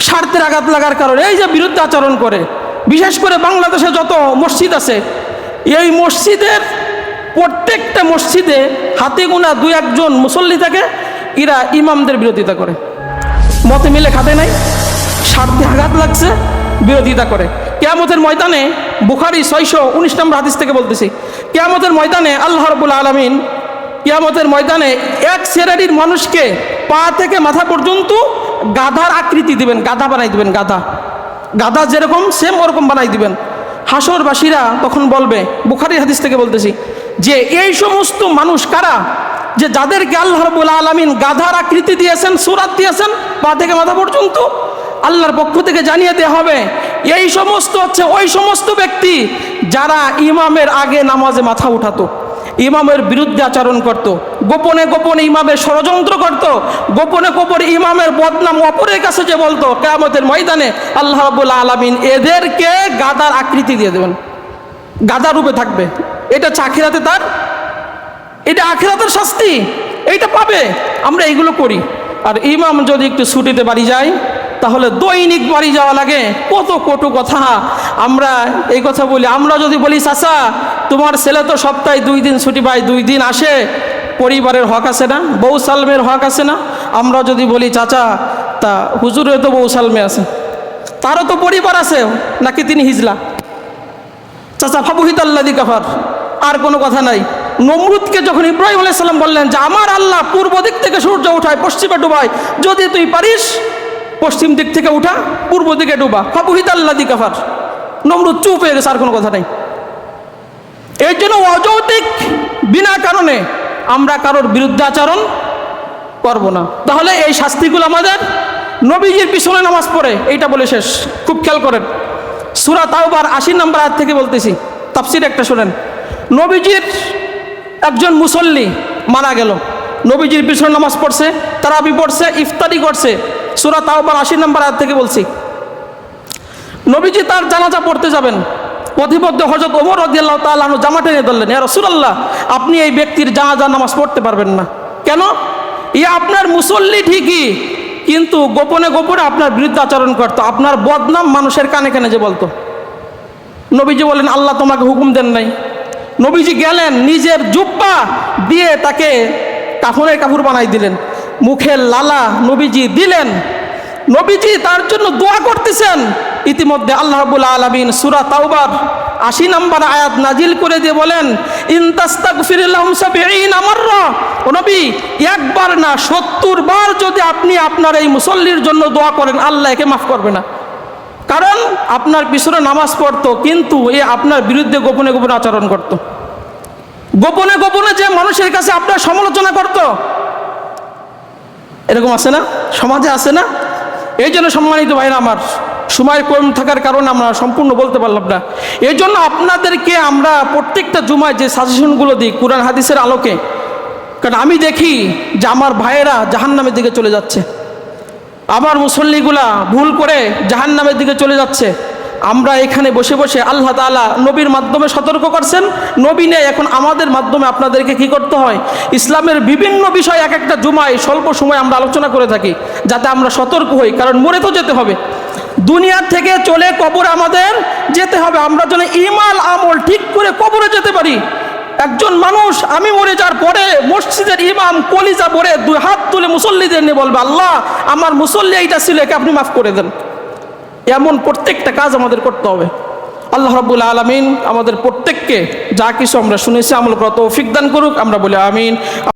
স্বার্থের আঘাত লাগার কারণে এই যে বিরুদ্ধে আচরণ করে। বিশেষ করে বাংলাদেশে যত মসজিদ আছে, এই মসজিদের প্রত্যেকটা মসজিদে হাতে গোনা 2-1 মুসল্লি থাকে, এরা ইমামদের বিরোধিতা করে। মতে মিলে খাতে নাই, স্বার্থে আঘাত লাগছে, বিরোধিতা করে। কিয়ামতের ময়দানে, বুখারী 619 নম্বর হাদিস থেকে বলতেছি, কিয়ামতের ময়দানে আল্লাহ রাব্বুল আলামিন কিয়ামতের ময়দানে এক শ্রেণীর মানুষকে পা থেকে মাথা পর্যন্ত গাধার আকৃতি দিবেন, গাধা বানাই দিবেন। গাধা যেরকম সেম ওরকম বানাই দিবেন। হাসরবাসীরা তখন বলবে, বুখারীর হাদিস থেকে বলতেছি, যে এই সমস্ত মানুষ কারা, যে যাদেরকে আল্লাহ রাব্বুল আলামিন গাধার আকৃতি দিয়েছেন, সূরাত দিয়েছেন পা থেকে মাথা পর্যন্ত। আল্লাহর পক্ষ থেকে জানিয়ে দেওয়া হবে, এই সমস্ত হচ্ছে ওই সমস্ত ব্যক্তি যারা ইমামের আগে নামাজে মাথা উঠাতো, ইমামের বিরুদ্ধে আচরণ করত, গোপনে গোপনে ইমামের ষড়যন্ত্র করত, গোপনে গোপনে ইমামের বদনাম অপরের কাছে যে বলতো। কিয়ামতের ময়দানে আল্লাহ রাব্বুল আলামিন এদেরকে গাধার আকৃতি দিয়ে দেবেন, গাধা রূপে থাকবে। এটা আখিরাতে তার, এটা আখিরাতের শাস্তি, এইটা পাবে। আমরা এইগুলো করি। আর ইমাম যদি একটু ছুটিতে বাড়ি যায়, তাহলে দৈনিক বাড়ি যাওয়া লাগে, কত কটু কথা আমরা এই কথা বলি। আমরা যদি বলি, চাচা তোমার ছেলে তো সপ্তাহে 2 দিন ছুটি পায়, 2 দিন আসে, পরিবারের হক আছে না, বউ সালমের হক আছে না? আমরা যদি বলি, চাচা তা হুজুরের তো বউ সালমে আছে, তারও তো পরিবার আছে, নাকি তিনি হিজলা? চাচা ফাবুহিতাল্লাযী কাফার, আর কোনো কথা নাই। নমরুদকে যখন ইব্রাহিম আলাইহিস সালাম বললেন যে আমার আল্লাহ পূর্ব দিক থেকে সূর্য উঠায়, পশ্চিমে ডুবায়, যদি তুই পারিস পশ্চিম দিক থেকে উঠা, পূর্ব দিকে ডুবা, ফাবুহিতাল্লাযী কাফার। নমরুদ চুপ হয়ে গেছে, আর কোনো কথা নাই। এই জন্য অযৌক্তিক বিনা কারণে আমরা কারোর বিরুদ্ধে আচরণ করব না। তাহলে এই শাস্তিগুলো আমাদের নবীজির পিছনে নামাজ পড়ে, এইটা বলে শেষ। খুব খেয়াল করেন, সূরা তাওবার 80 নম্বর আয়াত থেকে বলতেছি, তাফসীর একটা শোনেন। নবীজির একজন মুসল্লি মারা গেল, নবীজির পিছনে নামাজ পড়ছে, তারাবি পড়ছে, ইফতারি করছে। সূরা তাওবার 80 নম্বর আয়াত থেকে বলছি, নবীজি তার জানাজা পড়তে যাবেন, পথিমধ্যে হযরত ওমর রাদিয়াল্লাহু তাআলা আনহু জামা টেনে ধরলেন, ইয়া রাসূলুল্লাহ আপনি এই ব্যক্তির জানাজা নামাজ পড়তে পারবেন না। কেন? আপনার মুসল্লি ঠিকই, কিন্তু গোপনে গোপনে আপনার বিরুদ্ধে আচরণ করতো, আপনার বদনাম মানুষের কানে কানে যে বলতো। নবীজি বলেন, আল্লাহ তোমাকে হুকুম দেন নাই? নবীজি গেলেন, নিজের জুব্বা দিয়ে তাকে কাফনের কাপড় বানাই দিলেন, মুখের লালা নবীজি দিলেন, নবীজি তার জন্য দোয়া করতেছেন। ইতিমধ্যে আল্লাহ রাব্বুল আলামিন সূরা তাওবার 80 নম্বর আয়াত নাজিল করে দিয়ে বলেন, ইন তাস্তাগফির লাহুম 70 মাররা, ও নবী একবার না 70 বার যদি আপনি আপনার এই মুসল্লির জন্য দোয়া করেন, আল্লাহ একে মাফ করবে না। কারণ আপনার পিছনে নামাজ পড়তো, কিন্তু এ আপনার বিরুদ্ধে গোপনে গোপনে আচরণ করত, গোপনে গোপনে যে মানুষের কাছে আপনার সমালোচনা করত। এরকম আছে না, সমাজে আছে না? এই জন্য সম্মানিত ভাইরা আমার, সময় কম থাকার কারণে আমরা সম্পূর্ণ বলতে পারলাম না। এই জন্য আপনাদেরকে আমরা প্রত্যেকটা জুমায় যে সাজেশনগুলো দিই কোরআন হাদিসের আলোকে, কারণ আমি দেখি যে আমার ভাইয়েরা জাহান্নামের দিকে চলে যাচ্ছে, আমার মুসল্লিগুলা ভুল করে জাহান্নামের দিকে চলে যাচ্ছে। আমরা এখানে বসে বসে আল্লাহ তাআলা নবীর মাধ্যমে সতর্ক করছেন, নবী নেই, এখন আমাদের মাধ্যমে আপনাদেরকে কি করতে হয়, ইসলামের বিভিন্ন বিষয় এক একটা জুমায় স্বল্প সময় আমরা আলোচনা করে থাকি, যাতে আমরা সতর্ক হই। কারণ মরে তো যেতে হবে, দুনিয়ার থেকে চলে কবরে আমাদের যেতে হবে। আমরা যেন ঈমান আমল ঠিক করে কবরে যেতে পারি। একজন মানুষ আমি মরে যাওয়ার পরে মসজিদের ইমাম কলিজা ভরে 2 হাত তুলে মুসল্লিদের নিয়ে বলবে, আল্লাহ আমার মুসল্লি এইটা ছিল, একে আপনি মাফ করে দেন। এমন প্রত্যেকটা কাজ আমাদের করতে হবে। আল্লাহ রাব্বুল আলামিন আমাদের প্রত্যেককে যা কিছু আমরা শুনেছি আমল করার তৌফিক দান করুক। আমরা বলি আমিন।